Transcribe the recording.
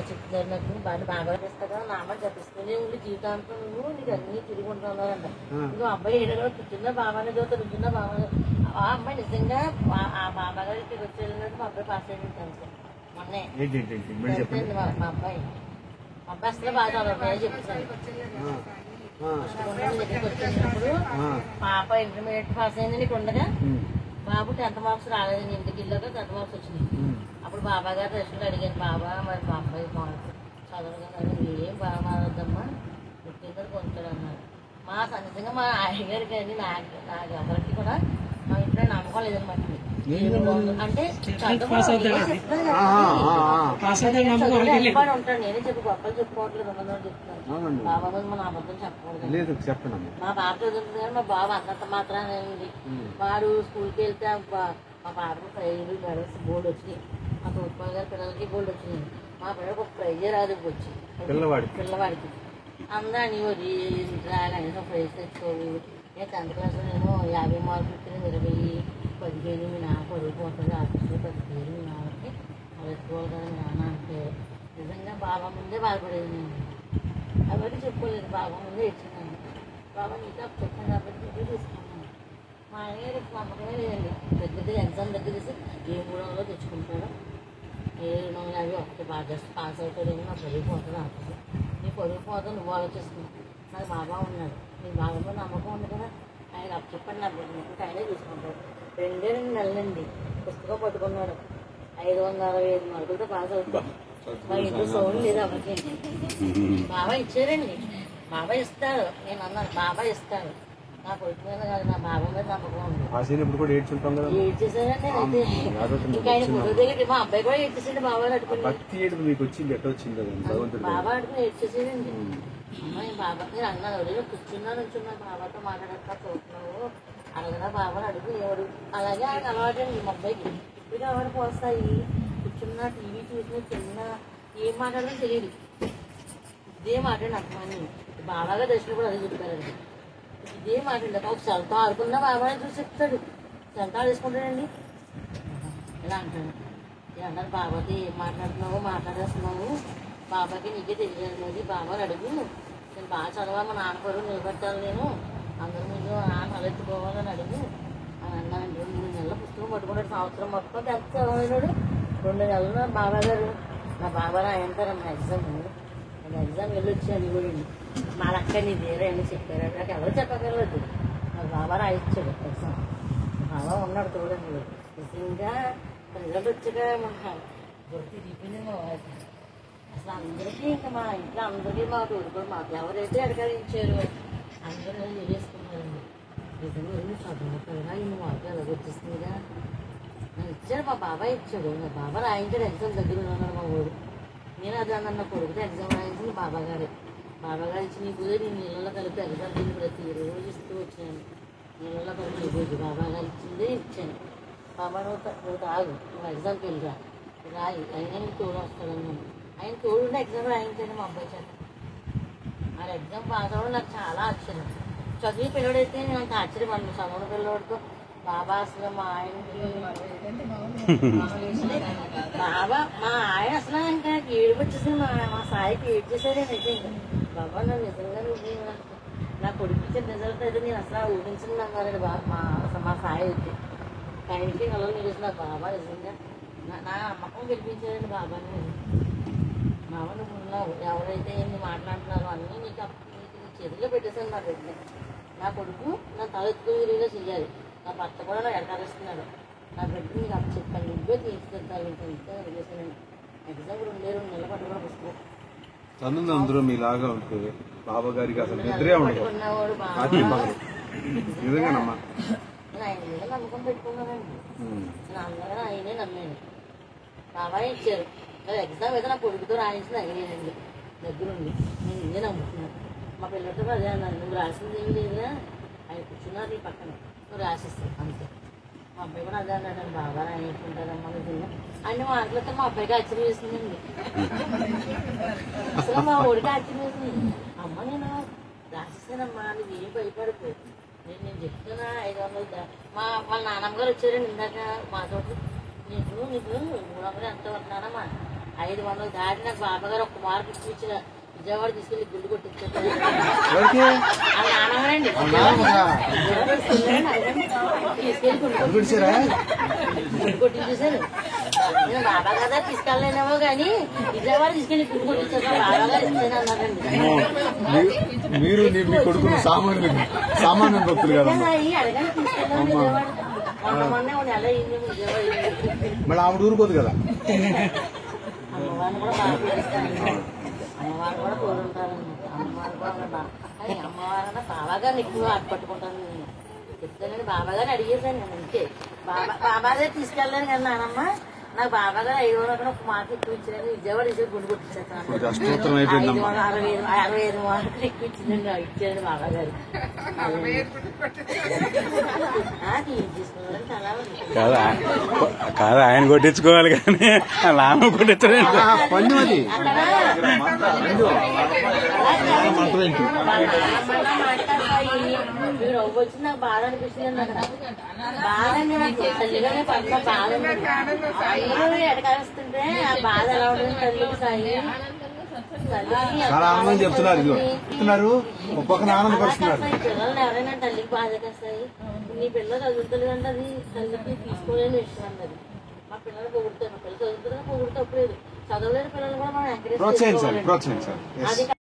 చెప్తున్నారు నాకు బాగా చేస్తా నామ చెప్పిస్తూనే ఉండి జీవితాంతం నువ్వు నీకు అన్ని తిరిగి ఉంటున్నారంట. ఇంకో అబ్బాయి ఏడో కూర్చున్నా బాబానే చదువుతా కూర్చున్నా బాబానే ఆ అమ్మాయి నిజంగా ఆ బాబా గారి ఇక్కడికి వచ్చేటట్టు మా అబ్బాయి పాస్ అయ్యింది మొన్నే. మా అబ్బాయి అసలు బాగా చదవడం చెప్తాను. దగ్గరికి వచ్చినప్పుడు పాప ఇంటర్మీడియట్ పాస్ అయింది నీకు ఉండగా బాబు 10th మార్క్స్ రాలేదు. ఇంటికి వెళ్ళాక 10th మార్క్స్ వచ్చినాయి. అప్పుడు బాబా గారు రెస్టులు అడిగాను, బాబా మరి మా అబ్బాయి చదవగా ఏం బాగా మారద్దమ్మా పుట్టిన కొంటాడు అన్నారు. మా నిజంగా మా అయ్యగారు కానీ నాకు ఎవరికి కూడా మా ఇంట్లో నమ్మకం లేదన్నమాట. అంటే ఉంటాడు నేనే చెప్పి గొప్పలు చెప్పుకోవట్లేదు చెప్తున్నాను. బాబా మీద మన అబద్ధం చెప్పకూడదు. మా బాబు చదువుతుంది కానీ మా బాబు అంతంత మాత్రాన్ని వాడు స్కూల్కి వెళ్తే మా బాబు ప్రైజ్ మెడల్స్ గోల్డ్ వచ్చినాయి. మా తోటి గారి పిల్లలకి గోల్డ్ వచ్చినాయి. మా పిల్లలకి ఒక ప్రైజే రాదు వచ్చి పిల్లవాడికి అందరూ అనేవారు కనీసం ప్రైజ్ తెచ్చుకోవు. నేను 10th క్లాస్లో నేను 50 మార్కులు ఇచ్చిన 20 15 మీ నాన్న పడిపోతుంది ఆఫీస్లో 15 మీ నాన్నకి అవి ఎత్తుకోవాలి కదా మీ నాన్న అంటే నిజంగా బాబా ముందే బాధపడేది. నేను అవన్నీ చెప్పుకోలేదు. బాబా ముందే ఇచ్చినాను. బాబా నీకు చెప్పాను కాబట్టి నీకు తీసుకున్నాను. మా ఆయన నమ్మకమే లేదండి. దగ్గర ఎగ్జామ్ దగ్గర తీసి ఏ 300 తెచ్చుకుంటాడో ఏ 250 ఒకటి బాగా జస్ట్ పాస్ అవుతాడేమో నాకు పడిపోతుంది ఆఫీస్లో. నీ పరుగు పోతా నువ్వు ఆలోచిస్తున్నావు. నాకు బాబా ఉన్నాడు. నీ బాబాతో నమ్మకం ఉంది కదా ఆయన చెప్పండి నా బిడ్డ ఆయనే చూసుకుంటాడు. 2 నెలలండి పుస్తకం పట్టుకున్నాడు. 565 మార్కులతో పాస్ అవుతాడు. మా ఇంట్లో సౌండ్ లేదు అవ్వకి. బాబా ఇచ్చారండి. బాబా ఇస్తాడు. నేను అన్నాను బాబా ఇస్తాడు. నా కొడుకు మీద కాదు నా బాబా మీద నమ్మకం ఉంది. ఏడ్చేసారండి అయితే ఇంకా ఆయన ఫోటో దగ్గర మా అబ్బాయి కూడా ఏడ్చేసాడు. బాబా అడుగుని బాబా అడుగుని ఏడ్చేసాడండి. అమ్మాయి బాబా నేను అన్నాను ఎవరైనా కూర్చున్నాను బాబాతో మాట్లాడక చూస్తున్నావు అడగదా బాబాని అడుగు ఎవరు అలాగే ఆయన అలవాటండి. మా అబ్బాయికి ఇప్పుడు ఎవరు పోస్తాయి కూర్చున్నా టీవీ చూసినా చిన్న ఏం మాట్లాడదో తెలియదు. ఇదే మాట్లాడి అర్థమని బాబాగా దర్శనం కూడా అదే చెప్తారండి. ఇదే మాట్లాడి ఒక సెలతో ఆడుకున్నా బాబాని చూసి చెప్తాడు. సెలతో ఆడేసుకుంటాడండి ఇలా అంటాడు. అన్నారు బాబాతో ఏం మాట్లాడేస్తున్నావు బాబాకి నీకే తెలియదు బాబాని అడుగు నేను బాగా చదవాలి మా నాన్న పరువు నిలబెట్టాలి నేను అందరి ముందు నాన్న తలెత్తుకోవాలని అడుగు అని అన్నానండి. 3 నెలల పుస్తకం పట్టుకున్నాడు. సంవత్సరం మొత్తం ఎంత చదవలేడు. 2 నెలలు నా బాబా గారు నా బాబా రాయంటారమ్మా ఎగ్జామ్ ఎగ్జామ్ వెళ్ళొచ్చాను కూడా మా అక్క నీ వేరే అని చెప్పారు. నాకు ఎవరు చెప్పగలదు. నాకు బాబా రాయిచ్చాడు ఎగ్జామ్. బాబా ఉన్నాడు చూడండి. నిజంగా రిజల్ట్ వచ్చాక మా గుర్తు తిరిగిపోయింది. మా అసలు అందరికీ ఇంకా మా ఇంట్లో అందరికీ మా తోడుకోడు మాకు ఎవరైతే అడగాలించారు అందరూ చేసుకున్నారండి. నిజంగా చదువుకోగా ఇన్ని మార్కులు ఎలాగ వచ్చేస్తుందిగా నాకు ఇచ్చాడు. మా బాబాయ్ ఇచ్చాడు. నా బాబా రాయించాడు. ఎగ్జామ్ దగ్గర ఉన్నాడు మా ఊరు. నేను అది అన్న కొడుకుతో ఎగ్జామ్ రాయించింది బాబా గారు ఇచ్చి నీ పూజ నేను నీళ్ళలో కలిపి ఎగ్జామ్ తిని ప్రతిరోజు ఇస్తూ వచ్చాను. నీళ్ళలో కలిపి రోజు బాబా గారు ఇచ్చిందే ఇచ్చాను. బాబా నువ్వు తాగు నువ్వు ఎగ్జామ్కి వెళ్ళిరా రాయి అయినా నీకు తోడు వస్తాడని ఆయన తోడుండే ఎగ్జామ్ రాయించాను మా అబ్బాయి చేత. ఆ ఎగ్జామ్ పాస్ అవ్వడం నాకు చాలా ఆశ్చర్యం. చదివి పిల్లడైతే నేను అంత ఆశ్చర్యపడ్డాను. చదవని పిల్లవాడితో బాబా అసలు మా ఆయనకి బాబా మా ఆయన అసలు ఇంకా ఏడుపు వచ్చేసింది. మా సాయికి ఏడ్చేసాడే నిజంగా బాబా నన్ను నిజంగా నువ్వు నా కొడుకు ఇచ్చిన రిజల్ట్ అయితే నేను అసలు ఊహించింది అన్నారండి బాబా మా సాయి అయితే. ఆయనకి కలలు నిలిచిన బాబా నిజంగా నా నమ్మకం గెలిపించారండి బాబాని. బాబా నువ్వు ఉన్నావు ఎవరైతే ఎన్ని మాట్లాడుతున్నారో అన్నీ నీకు నీ చేతిలో పెట్టేసాను. నా బిడ్డ నా కొడుకు నా తలెత్తుకునేలా చెయ్యాలి. నా భర్త కూడా నా ఎడకాలిస్తున్నాడు. నా బిడ్డ నీకు అప్పు చెప్పాను నువ్వే తీసుకెళ్తాను ఇంత అడిగేసానండి. ఎగ్జామ్ 2 నెలలు పట్టుకున్న పుస్తకం అందరూ మీలాగా ఉంటే బాబా గారికి అసలు నిద్రే ఉండదు. నేను ఆయన మీద నమ్మకం పెట్టుకున్నానండి. నేను అందరూ ఆయనే నమ్మాను. బాబా ఇచ్చారు. ఎగ్జామ్ అయితే నా కొడుకుతో రాయించింది అడిగానండి దగ్గరుండి. నేను ఇదే నమ్ముతున్నాను. మా పిల్లలతో అదే అన్నాను నువ్వు రాసింది ఏమి లేదుగా ఆయన కూర్చున్నారు నీ పక్కన నువ్వు రాసిస్తావు అంతే. మా అబ్బాయి కూడా అదే అన్నాడు బాబా రాయించుకుంటారమ్మా నిజంగా అన్ని మార్కులతో మా అబ్బాయికి ఆశ్చర్యం వేసిందండి. అసలు మా ఊడికి ఆశ్చర్యం వేసింది. అమ్మ నేను రాసిస్తానమ్మా నువ్వు ఏం భయపడకు నేను చెప్తున్నా 500 వాళ్ళ నాన్నమ్మ గారు వచ్చారండి ఇందాక మాతో నీకు 300 ఎంత వస్తున్నానమ్మా 500 దాటి నాకు బాబాగారు ఒక్క మార్కు ఇచ్చిన విజయవాడ తీసుకెళ్లి గుండు కొట్టించారు. ఎవరికి వాళ్ళ నాన్నగారండి తీసుకెళ్లి గుండు కొట్టించారా? కొట్టించేశారు. నేను బాబా కదా తీసుకెళ్ళలేనేమో కానీ విజయవాడ తీసుకెళ్లి గుండు కొట్టించారు. బాబాగారు ఇస్తాను అన్నారండి. మీరు మీ కొడుకులు సామాన్య భక్తులు కదా. అడగండి తీసుకెళ్ళాము విజయవాడ. మొన్న నెల అయింది విజయవాడ. మళ్ళీ ఆవిడ ఊరుకోదు కదా. అమ్మవారిని కూడా బాగా పిలుస్తానండి. అమ్మవారు కూడా తోడుంటారండి. అమ్మవారు కూడా అమ్మవారన్నా బాబాగారిని ఎక్కువ పట్టుకుంటాను నేను. చెప్తానండి బాబాగారిని అడిగేసాను నేను అంతే. బాబాగారు తీసుకెళ్ళాను కదా నానమ్మ. నాకు బాబాగారు 500 ఒక మార్కు ఎక్కువ ఇచ్చిందని విజయవాడ తీసుకెళ్ళి గుండు కొట్టించాను. 65 మార్కులు ఎక్కువ ఇచ్చిందండి ఇచ్చారండి బాబాగారు. తీసుకున్నారని చాలా కాదు ఆయన కొట్టించుకోవాలి కానీ నాన్న కొట్టించడం పండుమది మీరు అవ్వచ్చు నాకు బాధ అనిపిస్తుంది. అక్కడ బాధ అండి నాకు తల్లిగానే పట్ల బాధ ఎడకాస్తుంటే ఆ బాధ ఎలా ఉంటుంది తల్లికి సాయి. చాలా ఆనందం చెప్తున్నారు. చెప్తున్నారు ఒక పక్కన ఆనందపరుస్తున్నారు. పిల్లల్ని ఎవరైనా తల్లికి బాధ చేస్తాయి. నీ పిల్లలు చదువుతుందంటే అది తల్లికి తీసుకోలేని విషయం అన్నది. మా పిల్లలు పొగుడుతారు. మా పిల్లలు చదువుతుందని పొగుడుతూ అప్పుడు చదవలేని పిల్లలు కూడా మనం ఎంకరేజ్ చేసుకోవాలి. ప్రోత్సహించాలి.